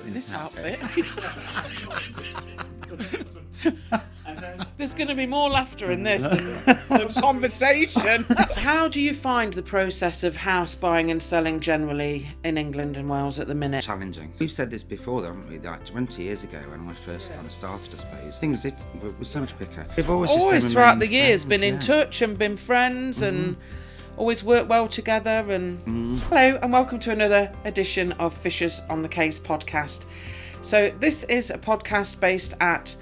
in this outfit. There's going to be more laughter in this than conversation. How do you find the process of house buying and selling generally in England and Wales at the minute? Challenging. We've said this before, haven't we? Like 20 years ago when I first kind of started, I suppose, things were so much quicker. We've always throughout the years been in touch and been friends and always worked well together. And hello and welcome to another edition of Fishers on the Case podcast. So this is a podcast based at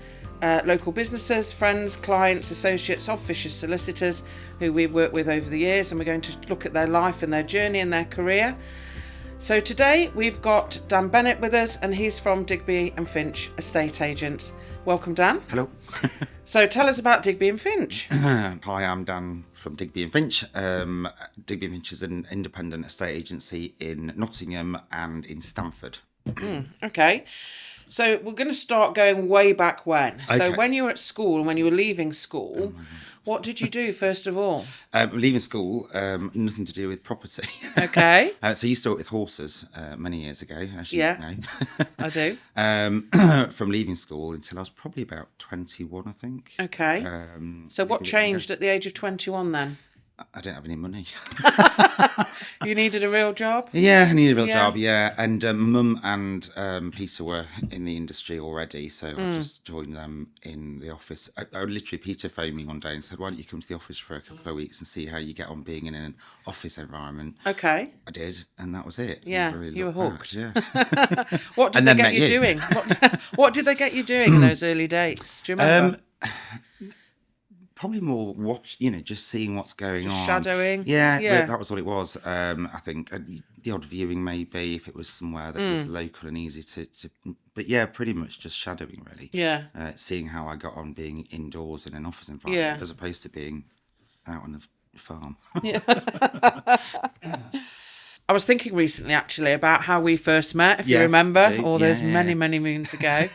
local businesses, friends, clients, associates of Fishers Solicitors who we've worked with over the years, and we're going to look at their life and their journey and their career. So today we've got Dan Bennett with us, and he's from Digby and Finch Estate Agents. Welcome, Dan. Hello. So tell us about Digby and Finch. Hi, I'm Dan from Digby and Finch. Digby and Finch is an independent estate agency in Nottingham and in Stamford. Okay. So we're going to start going way back when. Okay. So when you were at school and when you were leaving school, what did you do first of all? Leaving school, nothing to do with property. Okay. So you started with horses many years ago, as you know. I do. From leaving school until I was probably about 21, I think. Okay. So what changed at the age of 21 then? I didn't have any money. You needed a real job? Yeah, I needed a real job, yeah. And Mum and Peter were in the industry already, so I just joined them in the office. I literally, Peter phoned me one day and said, why don't you come to the office for a couple of weeks and see how you get on being in an office environment? Okay. I did, and that was it. Yeah, Really you were hooked. Yeah. What did they get you doing? What did they get you doing in those early days? Do you remember? Probably more just seeing what's going on. Shadowing? Yeah, that was what it was. I think the odd viewing maybe if it was somewhere that was local and easy to. But yeah, pretty much just shadowing really. Yeah. Seeing how I got on being indoors in an office environment as opposed to being out on a farm. Yeah. I was thinking recently, actually, about how we first met, if you remember, those many, many moons ago.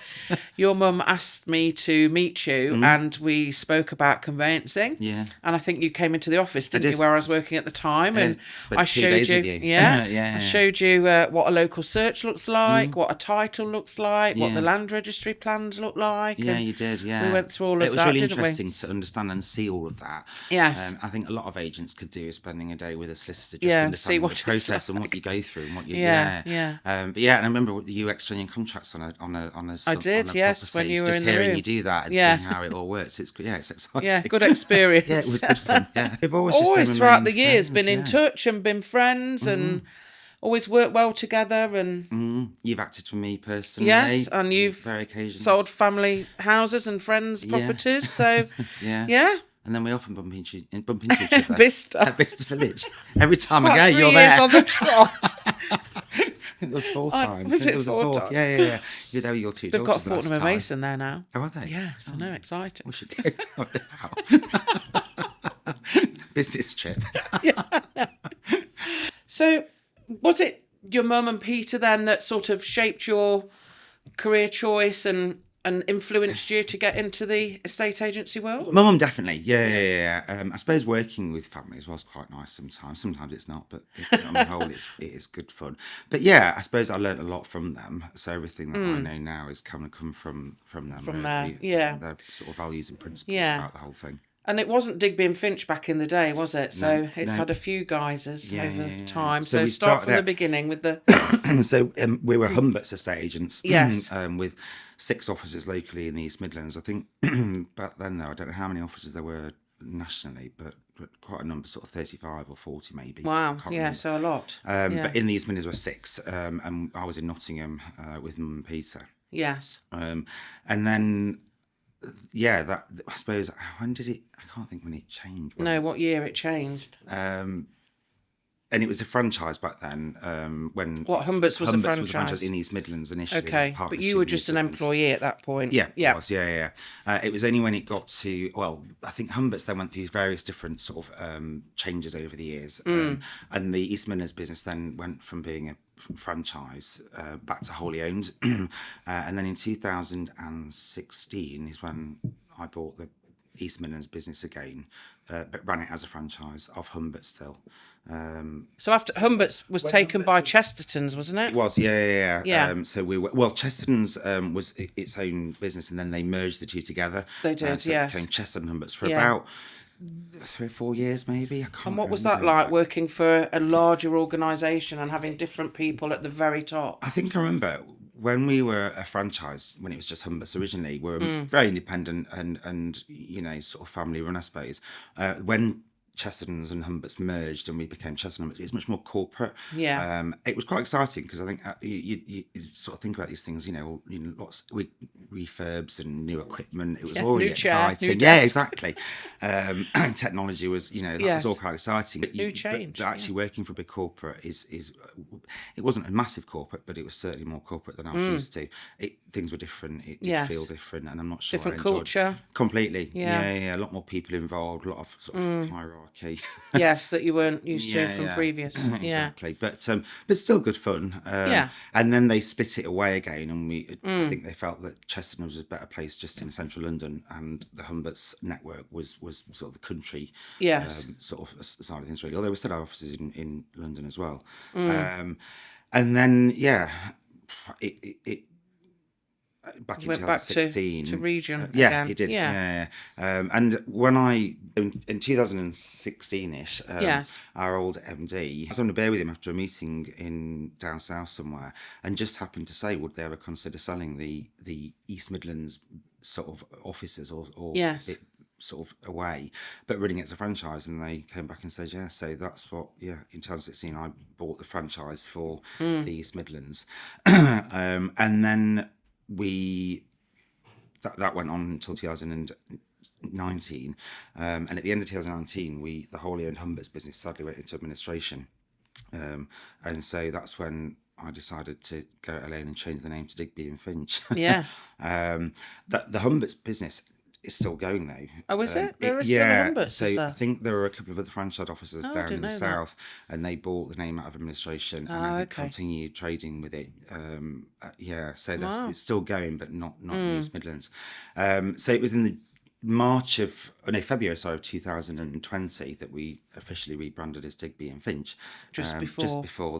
Your mum asked me to meet you, and we spoke about conveyancing. Yeah. And I think you came into the office, didn't you, where I was working at the time? And I showed you. I showed you what a local search looks like, what a title looks like, what the land registry plans look like. Yeah, you did. Yeah, we went through all of that. It was really didn't interesting we? to understand and see all of that. Yes. I think a lot of agents could do is spending a day with a solicitor just see understanding what the process and what you go through and what you Yeah. But yeah, and I remember you exchanging contracts on a I did, yes, when you were just in the hearing room. you do that and seeing how it all works. It's exciting. Yeah, good experience. Yeah, it was good fun. Yeah, we've always throughout the years been in touch and been friends and always worked well together. And you've acted for me personally. Yes, and you've sold family houses and friends' properties. So yeah. And then we often bump into each other. Bicester. At Bicester Village. Every time I go, you're there. 3 years on the trot. I think there was 4 times. Was it there was 4 a 4th? times? Yeah. You're there with your 2 They've got daughters Fortnum and Mason there now. Oh, are they? Yes, I know, exciting. We should go out. Business trip. So, was it your mum and Peter then that sort of shaped your career choice and influenced you to get into the estate agency world? My mum definitely, yeah. I suppose working with families was quite nice sometimes. Sometimes it's not, but on the whole, it is good fun. But yeah, I suppose I learnt a lot from them. So everything that I know now is come from them. From really. there, Their sort of values and principles about the whole thing. And it wasn't Digby and Finch back in the day, was it? So it's had a few guises over time. So we start from the beginning with the... So we were Humbert's estate agents. Yes. With 6 offices locally in the East Midlands. I think back then, though, I don't know how many offices there were nationally, but quite a number, sort of 35 or 40 maybe. Wow, so a lot. But in the East Midlands were 6, and I was in Nottingham with Mum and Peter. Yes. And then... Yeah, that I suppose. When did it? I can't think when it changed. No, what year it changed? And it was a franchise back then. When Humbert's was a franchise in East Midlands initially. Okay, but you were just an employee at that point. Yeah, it was. Yeah. It was only when it got to I think Humbert's then went through various different sort of changes over the years, and the East Midlands business then went from being a franchise back to wholly owned, and then in 2016 is when I bought the East Midlands business again, but ran it as a franchise of Humbert still. So after Humbert's was taken by Chesterton's, wasn't it? It was, yeah. Yeah. So Chesterton's was its own business, and then they merged the two together. They did, so yes. it became Chesterton Humbert's for Yeah. about 3 or 4 years, maybe. I can't And what was remember. that like, working for a larger organisation and having different people at the very top? I think I remember when we were a franchise, when it was just Humbert's originally, we were very independent and sort of family run, I suppose. When Chesterton's and Humbert's merged and we became Chesterton Humbert's, it's much more corporate. Yeah. It was quite exciting because I think you sort of think about these things, lots of refurbs and new equipment. It was already new chair, exciting. new Yeah, desk. exactly. Technology was, that Yes. was all quite exciting. New change, But actually working for a big corporate is it wasn't a massive corporate, but it was certainly more corporate than I was used to. Things were different. It did Yes. feel different, and I'm not sure Different I enjoyed culture. completely. Yeah. Yeah. A lot more people involved, a lot of sort of hierarchy. Yes, that you weren't used to from previous. Yeah. Exactly. But still good fun. Yeah. And then they split it away again, and I think they felt that Chesterton was a better place just in central London, and the Humbert's network was sort of the country Yes. sort of side of things, really. Although we still have offices in London as well. And then it back in Went back 2016 to region yeah, again. it did. Yeah. And when in 2016ish, Yes. our old MD, I was on a beer with him after a meeting in down south somewhere, and just happened to say, would they ever consider selling the East Midlands sort of offices or Yes. it sort of away, but running it as a franchise? And they came back and said, yeah. So that's what, in 2016, I bought the franchise for the East Midlands, and then that went on until 2019, and at the end of 2019, the wholly owned Humbert's business sadly went into administration, and so that's when I decided to go it alone and change the name to Digby and Finch. Yeah. The Humbert's business is still going though. Oh, is it? There is still a Humbert's, so is there? I think there were a couple of other franchise offices I down didn't in the know that. south, and they bought the name out of administration and they okay. continued trading with it. So Wow. it's still going, but not in East Midlands. So it was in the February of 2020 that we officially rebranded as Digby and Finch. Just Just before. before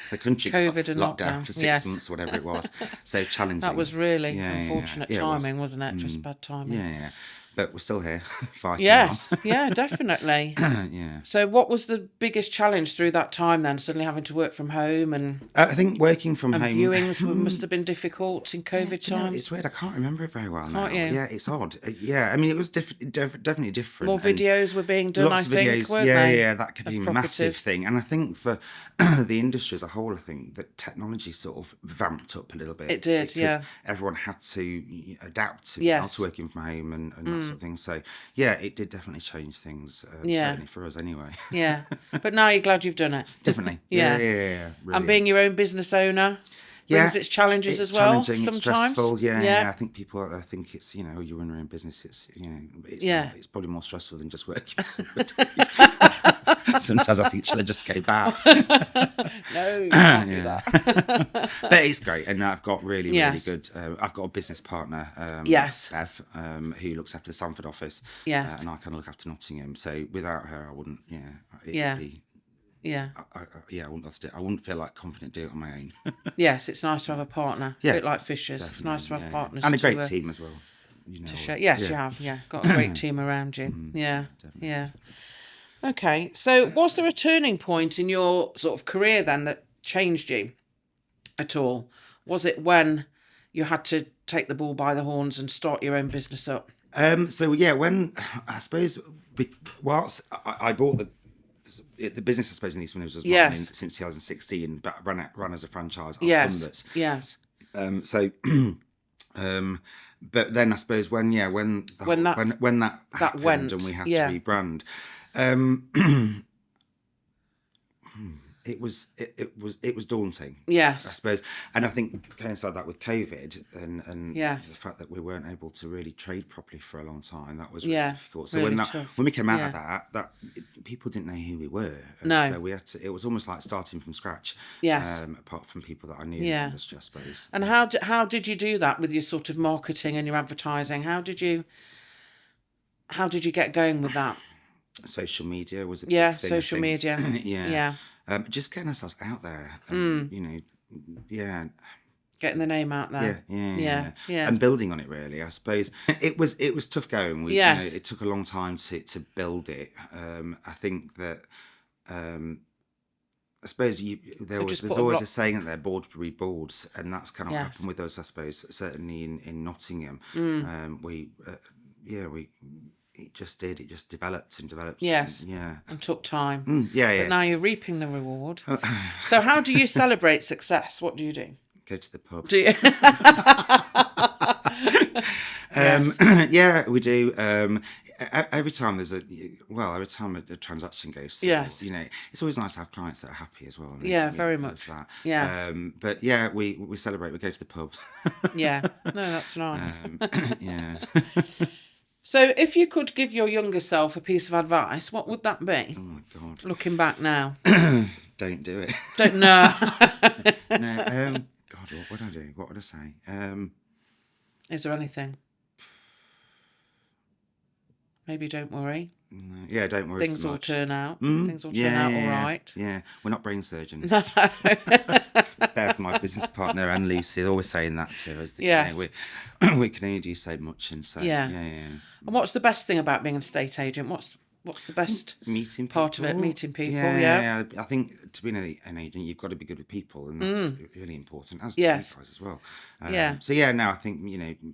the country COVID and locked lockdown. down for 6 Yes. months, whatever it was. So challenging. That was really Yeah, unfortunate yeah, it was. timing, wasn't it? Just bad timing. Yeah. But we're still here, fighting Yes. on. Yeah, definitely. Yeah. So what was the biggest challenge through that time then? Suddenly having to work from home and I think working from home. viewings must have been difficult in COVID Do you know, times. it's weird. I can't remember it very well now. Can't you? Yeah, it's odd. I mean, it was definitely different. More and videos were being done, lots I think, of videos. weren't Yeah, they? yeah, that could of be a massive properties. thing. And I think for the industry as a whole, I think that technology sort of vamped up a little bit. It did, because yeah. everyone had to adapt to Yes. working from home and that sort of thing. So yeah, it did definitely change things. Yeah. Certainly for us, anyway. Yeah. But now you're glad you've done it. Definitely. Yeah. Yeah. And Really. being your own business owner brings its challenges it's as well challenging, sometimes. It's stressful. Yeah. Yeah. I think it's you run your own business. It's it's Yeah. it's probably more stressful than just working for somebody. Sometimes I think should I just go back? No, you can't do that. But it's great, and I've got really Yes. good. I've got a business partner, Yes. Bev, who looks after the Stamford office. Yes. And I kind of look after Nottingham. So without her, I wouldn't. It'd Yeah. Be, Yeah. I wouldn't feel like confident doing it on my own. Yes, it's nice to have a partner. Yeah, A bit like Fishers. It's nice to have partners. and a to, great team as well. to share. Yes, you have. Yeah, got a great team around you. Yeah, yeah. Okay, so was there a turning point in your sort of career then that changed you at all? Was it when you had to take the bull by the horns and start your own business up? When I suppose whilst I bought the business, I suppose in East Midlands was Yes. running since 2016, but ran as a franchise of Yes, Humbert's. yes. But then I suppose when that happened went, and we had yeah. to rebrand, it was daunting. I Yes, suppose, and I think coincide that with COVID and Yes. the fact that we weren't able to really trade properly for a long time, that was really Yeah, difficult. So really when tough. we came out Yeah. of that people didn't know who we were. And No. so we had to. It was almost like starting from scratch. Yes. Apart from people that I knew in Yeah. the industry, I suppose. and how did you do that with your sort of marketing and your advertising? How did you Yeah. How did you get going with that? Social media was a big Yeah, thing, social I think. media. Yeah. Yeah. Just getting ourselves out there. And, yeah. Getting the name out there. Yeah. And building on it, really, I suppose. It was tough going. Yes. It took a long time to build it. I think that I suppose there's always a saying that they're boards breed boards, and that's kind of what happened with us, I suppose. Certainly in Nottingham, it just developed and developed. Yes. And took time. But now you're reaping the reward. So how do you celebrate success? What do you do? Go to the pub. Do you? Yeah, we do. Every time every time a transaction goes through, Yes. it's always nice to have clients that are happy as well. Very much. That. Yes. But yeah, we celebrate. We go to the pub. Yeah. No, that's nice. Yeah. So if you could give your younger self a piece of advice, what would that be? Oh my God. Looking back now. Don't do it. Don't know. No. God, what would I do? What would I say? Is there anything? Maybe don't worry. No. Yeah, don't worry. Things so will much. turn out. Things will turn out all right. Yeah, we're not brain surgeons. Beth, my business partner, and Lucy, are always saying that to us. Yes. We can only do so much, and so Yeah. And what's the best thing about being an estate agent? What's the best meeting part people. of it? Meeting people. Yeah. I think to be an agent, you've got to be good with people, and that's really important. As to you guys as well. So now I think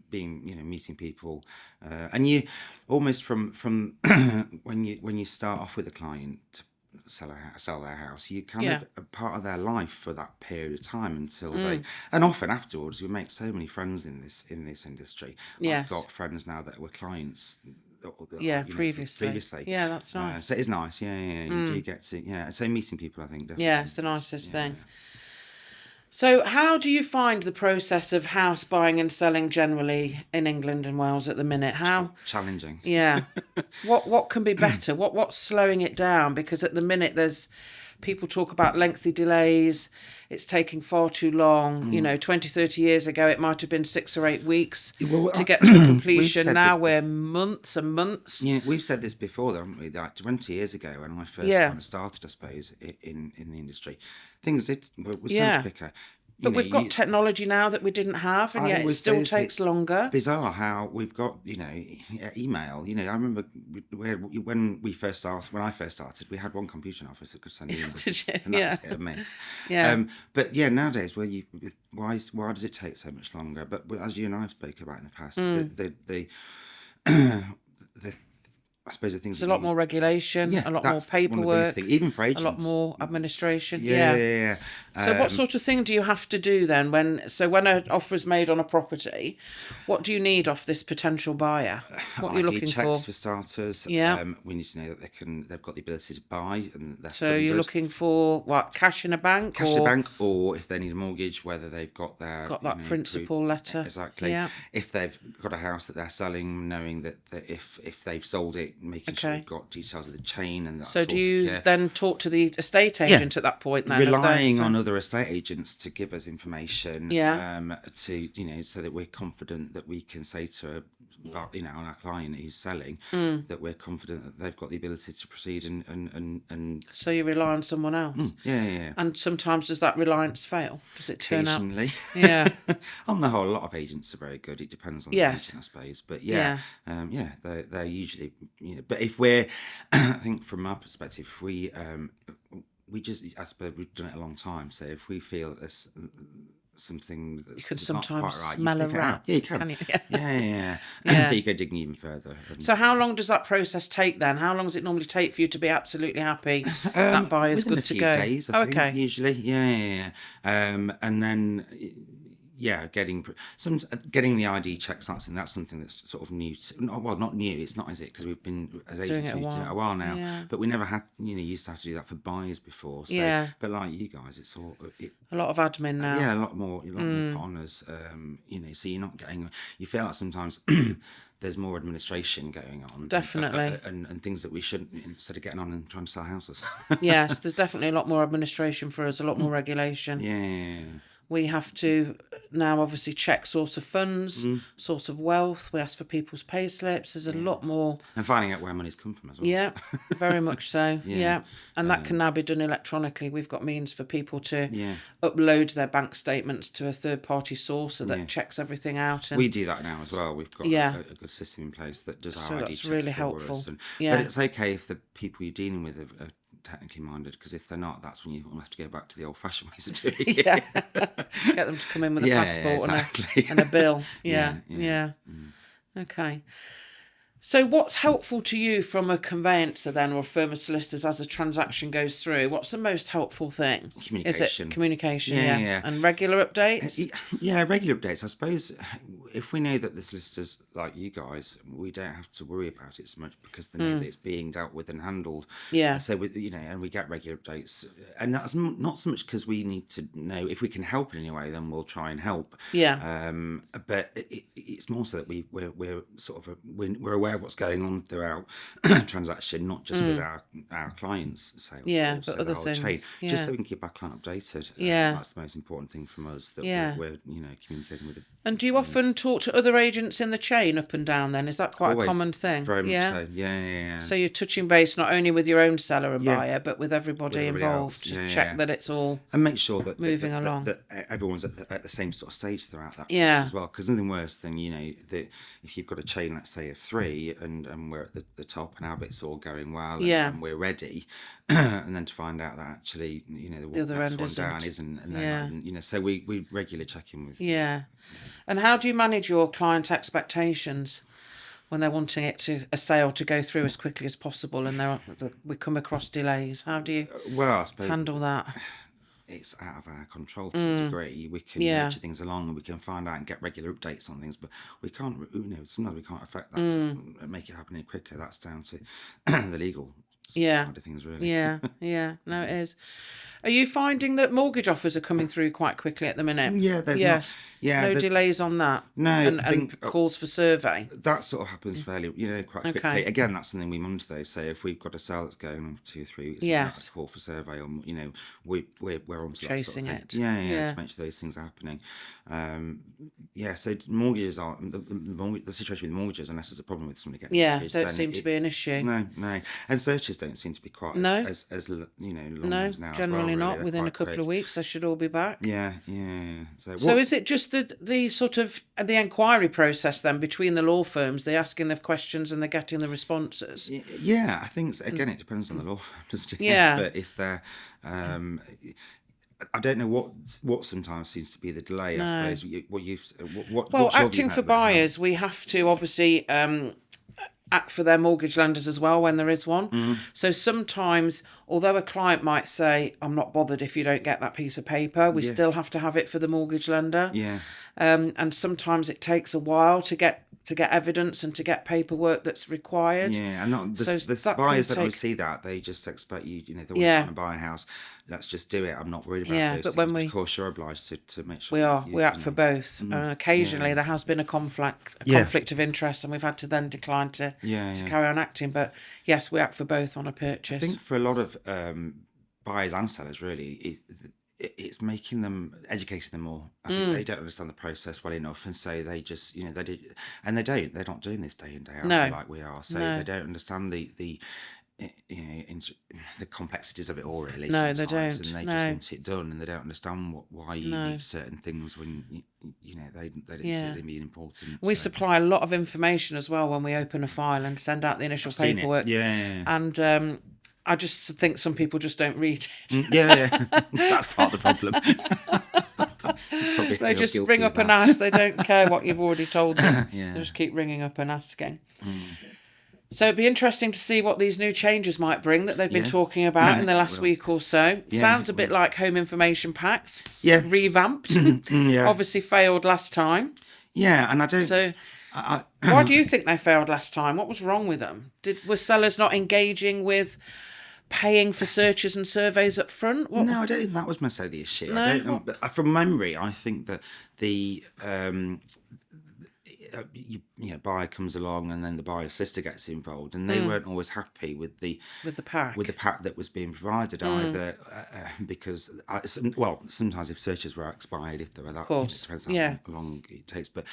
being meeting people, and you almost from when you start off with a client to sell their house, you kind of a part of their life for that period of time until they, and often afterwards, we make so many friends in this industry. Yes. I've got friends now that were clients. Previously. Yeah, that's nice. So it's nice. You do get to so meeting people, I think, definitely. Yeah, it's the nicest thing. So how do you find the process of house buying and selling generally in England and Wales at the minute? How challenging. Yeah. What can be better? What's slowing it down? Because at the minute there's people talk about lengthy delays. It's taking far too long. 20, 30 years ago, it might have been 6 or 8 weeks to get to a completion. Now we're months and months. Yeah, we've said this before, though, haven't we? Like 20 years ago, when I first kind of started, I suppose, in the industry, things were so much quicker. But we've got technology now that we didn't have, and yet it still takes longer. Bizarre how we've got, email. I remember when I first started, we had one computer in office that could send emails, and that was a miss. But nowadays, why does it take so much longer? But as you and I have spoke about in the past, I suppose the things. There's a lot more regulation, a lot more paperwork, even for agents. A lot more administration. Yeah. So what sort of thing do you have to do then when an offer is made on a property? What do you need off this potential buyer? What are you looking for? Checks for starters. Yeah. We need to know that they've got the ability to buy, and they're so you're looking for what, cash in a bank? In a bank, or if they need a mortgage, whether they've got that principal letter. Exactly. Yeah. If they've got a house that they're selling, knowing that if they've sold it, making sure they've got details of the chain and that. So do you then talk to the estate agent at that point? Then relying on other estate agents to give us information. To so that we're confident that we can say to our client who's selling that we're confident that they've got the ability to proceed and. So you rely on someone else. Yeah. And sometimes does that reliance fail? Does it turn out? Occasionally. Yeah. On the whole, a lot of agents are very good. It depends on the agent, I suppose. But they're usually But if we're, I think from our perspective, if we just, I suppose we've done it a long time. So if we feel there's something that's you can not sometimes quite right, smell a rat. Yeah, you can. You? Yeah. So you go digging even further. So how long does that process take then? How long does it normally take for you to be absolutely happy that buyer's good to go? Within a few days, I think, usually. Yeah. And then. Getting the ID checks. That's something that's sort of new. Not new. It's not, is it? Because we've been as agents doing it a while now. Yeah. But we never had. Used to have to do that for buyers before. So, but like you guys, it's all a lot of admin now. Yeah, a lot more put on us. So you're not getting. You feel like sometimes. There's more administration going on. Definitely. And things that we shouldn't, instead of getting on and trying to sell houses. Yes, there's definitely a lot more administration for us, a lot more regulation. Yeah. We have to now obviously check source of funds, source of wealth. We ask for people's pay slips. There's a lot more. And finding out where money's come from as well. Yeah, very much so. Yeah. And that can now be done electronically. We've got means for people to upload their bank statements to a third-party source that checks everything out. And we do that now as well. We've got a good system in place that does our ID that's checks really for helpful. us. But it's okay if the people you're dealing with are technically minded, because if they're not, that's when you have to go back to the old-fashioned ways of doing it. Get them to come in with a passport and a bill. Yeah. Okay. So what's helpful to you from a conveyancer then, or a firm of solicitors, as a transaction goes through? What's the most helpful thing? Communication. Is it communication? Yeah. And regular updates? Yeah, regular updates. I suppose if we know that the solicitors, like you guys, we don't have to worry about it so much, because they know that it's being dealt with and handled. Yeah. So, and we get regular updates. And that's not so much because we need to know. If we can help in any way, then we'll try and help. Yeah. But it's more so that we're sort of, we're aware of what's going on throughout transaction, not just with our clients' sales, but other things. Chain, just so we can keep our client updated. That's the most important thing from us, that we're communicating with it. And do you often talk to other agents in the chain up and down then? Is that quite Always, a common thing? Very much so. Yeah. So you're touching base not only with your own seller and buyer, but with everybody involved to check that it's all and make sure that moving along. That everyone's at the same sort of stage throughout that process as well. Because nothing worse than that if you've got a chain, let's say of 3, and we're at the top and our bit's all going well, and we're ready, and then to find out that actually the other end isn't, and then so we regularly check in with. And how do you manage your client expectations when they're wanting a sale to go through as quickly as possible, and we come across delays? How do you I suppose handle that? It's out of our control to a degree. We can nurture things along, and we can find out and get regular updates on things, but we can't. Sometimes we can't affect that to make it happen any quicker. That's down to the legal side of things, really. No, it is. Are you finding that mortgage offers are coming through quite quickly at the minute? There's no delays on that. No, and, I think calls for survey. That sort of happens fairly, quite quickly. Again, that's something we monitor though. So if we've got a sale that's going on for 2 or 3 weeks, that's a call for survey, or we're on to that sort of thing. To make sure those things are happening. So mortgages are the situation with mortgages, unless there's a problem with somebody getting mortgage, don't seem to be an issue. No, and searches don't seem to be quite as long now. Generally not. Within a couple of weeks, they should all be back. Yeah. So is it just the sort of the inquiry process then between the law firms? They're asking the questions and they're getting the responses. Yeah, I think again it depends on the law firm, doesn't it? Yeah. But if they're I don't know what sometimes seems to be the delay. I suppose acting for buyers, we have to obviously act for their mortgage lenders as well when there is one. So sometimes, although a client might say, I'm not bothered if you don't get that piece of paper, we still have to have it for the mortgage lender. And sometimes it takes a while to get evidence and to get paperwork that's required. And the buyers that we see that, they just expect you, they want to buy a house, let's just do it. I'm not worried about those things. Of course, you're obliged to make sure we act for both. And occasionally there has been a conflict of interest, and we've had to then decline to carry on acting. But yes, we act for both on a purchase. I think for a lot of buyers and sellers, really, it's making them, educating them more. I think they don't understand the process well enough, and so they just, they're not doing this day in day out like we are. So they don't understand the complexities of it all, really. No, they don't. And they just want it done, and they don't understand why you need certain things when they don't see them being important. We supply a lot of information as well when we open a file and send out the initial paperwork. And I just think some people just don't read it. That's part of the problem. They just ring up and ask. They don't care what you've already told them. They just keep ringing up and asking. So it'd be interesting to see what these new changes might bring that they've been talking about in the last week or so. Sounds a bit like home information packs. Revamped. Obviously failed last time. And I don't... So why do you think they failed last time? What was wrong with them? Were sellers not engaging with paying for searches and surveys up front? No, I don't think that was necessarily the issue. I don't know. But from memory, I think that buyer comes along and then the buyer's sister gets involved, and they weren't always happy with the pack that was being provided either, because sometimes if searches were expired, if they were that, depends how long it takes, but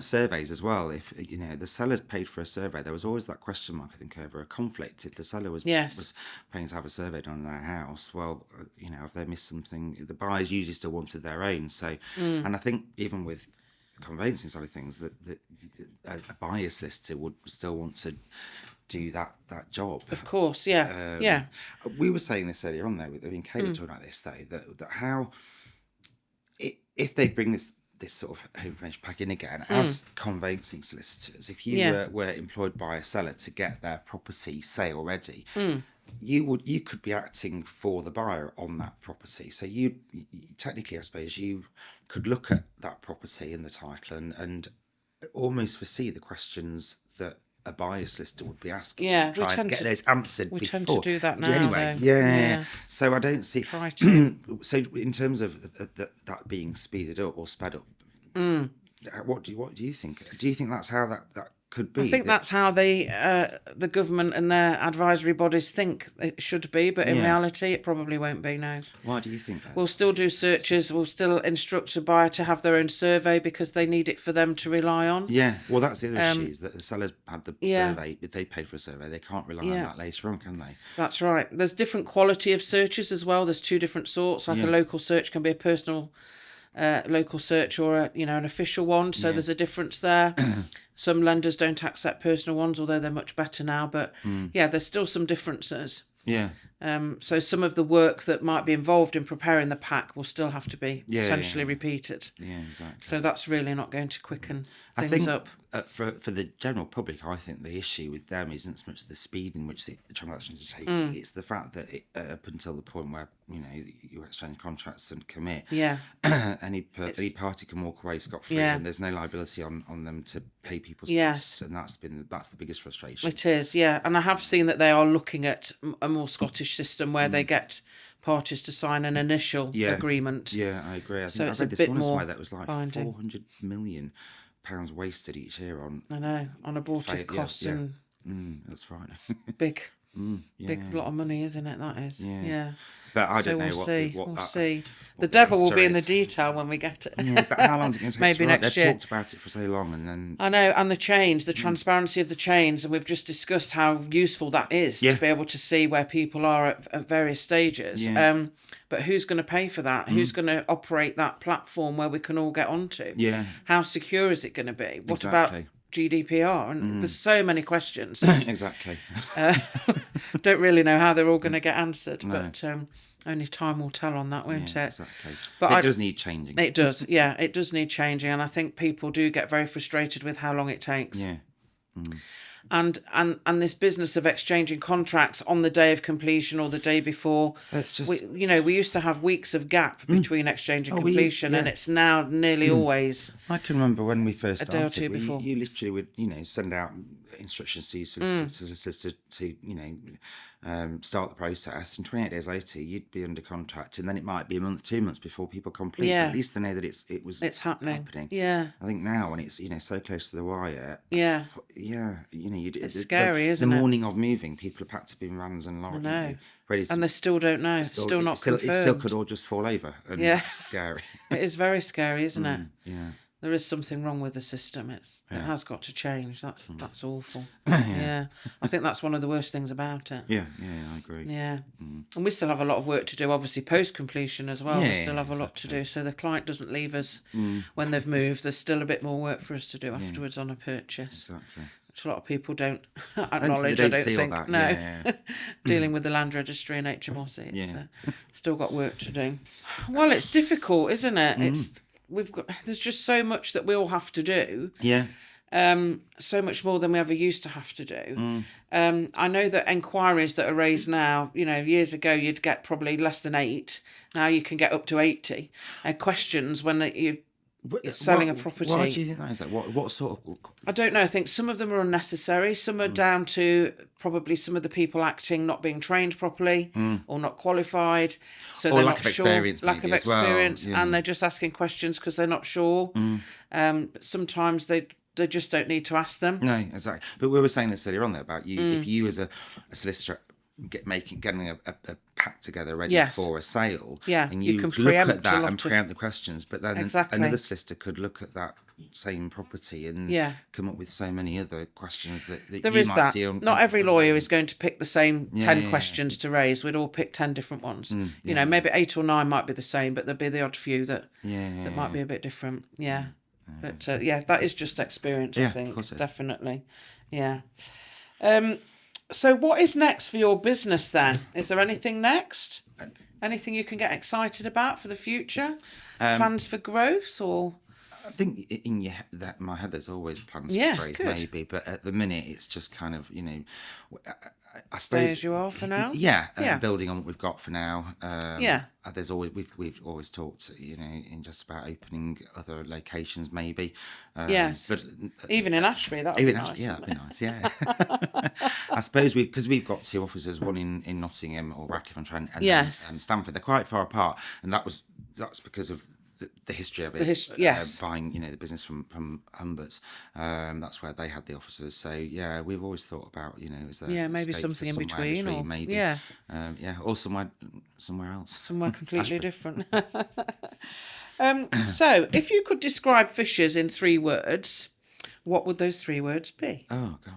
surveys as well. If the sellers paid for a survey, there was always that question mark, I think, over a conflict. If the seller was paying to have a survey done on their house, well, if they missed something, the buyers usually still wanted their own. So, and I think even with conveyancing side of things, that a buyer's solicitor would still want to do that job. Of course, yeah. We were saying this earlier on, though. I mean, Kate was talking about this, though, that how if they bring this sort of home information pack in again, as conveyancing solicitors, if you were employed by a seller to get their property sale ready, you could be acting for the buyer on that property. So you technically, I suppose, you could look at that property in the title and almost foresee the questions that a buyer's solicitor would be asking. Yeah, try and get those answered before. We tend to do that now. Anyway, though. Yeah. So I don't see. Try to. So in terms of that being speeded up or sped up, what do you think? Do you think that's how that could be? I think that's how the government and their advisory bodies think it should be, but in reality it probably won't be now. Why do you think that? We'll still do searches, we'll still instruct a buyer to have their own survey because they need it for them to rely on. Yeah, well that's the other issue, is that the sellers had the survey, if they paid for a survey, they can't rely on that later on, can they? That's right. There's different quality of searches as well. There's two different sorts, like a local search can be a personal local search or an official one, so there's a difference there. Some lenders don't accept personal ones, although they're much better now, but there's still some differences. So some of the work that might be involved in preparing the pack will still have to be potentially repeated. Exactly. So that's really not going to quicken things up. For the general public, I think the issue with them isn't so much the speed in which the transactions are taking. It's the fact that up until the point where you exchange contracts and commit, any party can walk away scot-free, and there's no liability on them to pay people's costs, and that's the biggest frustration. It is, and I have seen that they are looking at a more Scottish system where they get parties to sign an initial agreement. Yeah, I agree. I So think it's I read a this bit one more somewhere that was like binding. £400 million wasted each year on. I know, on abortive costs and that's frightening. big lot of money, isn't it? That is, But I don't know we'll see. The devil will be in the detail when we get it. But how long is it going to take? Maybe next year. They've talked about it for so long, and then I know, and the chains, the transparency of the chains, and we've just discussed how useful that is to be able to see where people are at various stages. But who's going to pay for that? Who's going to operate that platform where we can all get onto? How secure is it going to be? What about GDPR? And there's so many questions. Exactly. Don't really know how they're all going to get answered, but only time will tell on that, won't it? Exactly. But it does need changing. It does, it does need changing, and I think people do get very frustrated with how long it takes. And this business of exchanging contracts on the day of completion or the day before, we used to have weeks of gap between exchange and completion, and it's now nearly always. I can remember when we first started, a day or two before. You literally would send out instructions to your solicitor to start the process, and 28 days later you'd be under contract, and then it might be a month, 2 months before people complete. But at least they know that it's happening. I think now when it's so close to the wire, it's scary, isn't it? The morning of moving, people are packed up in vans and lorries, ready to, and they still don't know. Still not confirmed. It still could all just fall over, and it's scary. It is very scary, isn't it? Yeah. There is something wrong with the system. It has got to change. That's awful. I think that's one of the worst things about it. Yeah, I agree. Yeah, and we still have a lot of work to do, obviously post completion as well. We still have a lot to do, so the client doesn't leave us when they've moved. There's still a bit more work for us to do afterwards on a purchase. Exactly. Which a lot of people don't acknowledge. I don't think. No, dealing with the land registry and HMRC, it's still got work to do. Well, it's difficult, isn't it? There's just so much that we all have to do. So much more than we ever used to have to do. I know that enquiries that are raised now, years ago you'd get probably less than 8. Now you can get up to 80 questions when selling a property. Why do you think that is? Like, what sort of... I don't know. I think some of them are unnecessary. Some are down to probably some of the people acting not being trained properly or not qualified. So or they're lack not of sure. experience. Lack of maybe, as well. experience. Yeah. And they're just asking questions because they're not sure. But sometimes they just don't need to ask them. No, exactly. But we were saying this earlier on there about you. If you as a solicitor getting a pack together ready for a sale, and you can look preempt at that and preempt the questions, but then another solicitor could look at that same property and come up with so many other questions that There you is might that. see. Not every lawyer is going to pick the same 10 questions to raise. We'd all pick 10 different ones. You know, maybe 8 or 9 might be the same, but there'd be the odd few that might be a bit different. Yeah. But that is just experience, I think. Of course it is. Definitely. Yeah. So what is next for your business then? Is there anything next? Anything you can get excited about for the future? Plans for growth or... I think in my head there's always plans for growth, maybe, but at the minute it's just kind of, you know, I suppose... Stay as you are for now? Building on what we've got for now. There's always we've always talked, you know, in just about opening other locations, maybe. Yes, but even in Ashby, that would be nice. Yeah, that'd be nice. Yeah, I suppose because we've got 2 offices, one in Nottingham or Radcliffe-on-Trent, and Stamford. They're quite far apart, and that's because of the history of it. Buying, you know, the business from Humberts. That's where they had the offices. So yeah, we've always thought about, you know, is there maybe something in between or maybe or somewhere else, somewhere completely different. So if you could describe Fishers in 3 words, what would those 3 words be? Oh God.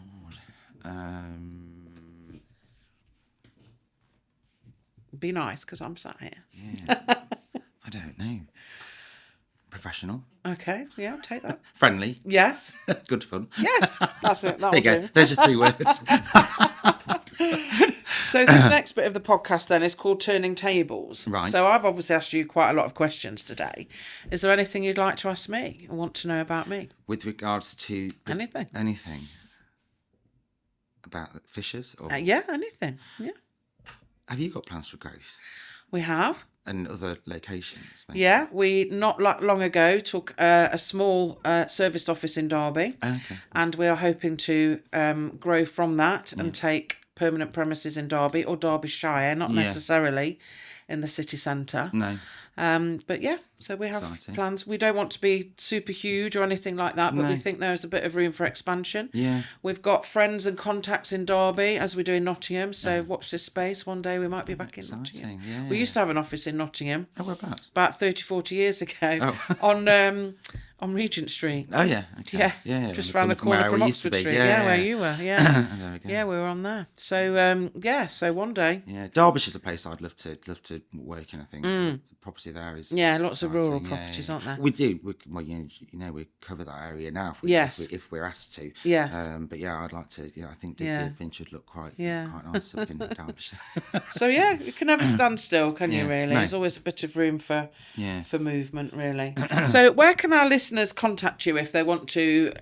Be nice because I'm sat here. Yeah. I don't know. Professional. Okay, yeah, I'll take that. Friendly. Yes. Good fun. Yes, that's it. There you go. There's your 3 words. So this next bit of the podcast then is called Turning Tables. Right. So I've obviously asked you quite a lot of questions today. Is there anything you'd like to ask me or want to know about me? With regards to... Anything. Anything. About Fishers? Or... yeah, anything. Yeah. Have you got plans for growth? We have. And other locations, maybe? Yeah, we not long ago took a small serviced office in Derby, and we are hoping to grow from that and take permanent premises in Derby or Derbyshire, not necessarily in the city centre. No. But yeah, so we have plans. We don't want to be super huge or anything like that, but we think there is a bit of room for expansion. Yeah. We've got friends and contacts in Derby as we do in Nottingham, so watch this space. One day we might be back in Nottingham. Yeah. We used to have an office in Nottingham. Oh, whereabouts? About 30, 40 years ago on Regent Street. Oh, yeah. Okay. Yeah. Just round the corner from Oxford Street. Yeah, where you were. Yeah. There we go. Yeah, we were on there. So, so one day. Yeah, Derbyshire's a place I'd love to work in, I think. The property there is... lots of rural properties, aren't there? We do. We cover that area now if we're asked to. Yes. But yeah, I'd like to... Yeah, I think Digby and Finch would look quite nice up in Derbyshire. So yeah, you can never stand still, can you, really? No. There's always a bit of room for movement, really. So where can our listeners contact you if they want to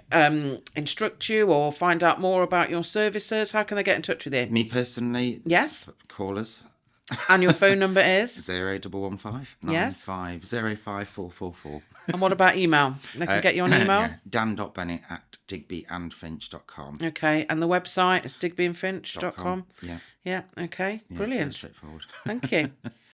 instruct you or find out more about your services? How can they get in touch with you? Me personally? Yes. Call us. And your phone number is? 0115 950444. And what about email? They can get you on email? Dan.Bennett at digbyandfinch.com. Okay, and the website is digbyandfinch.com. Yeah. Yeah, okay, brilliant. Straightforward. Thank you.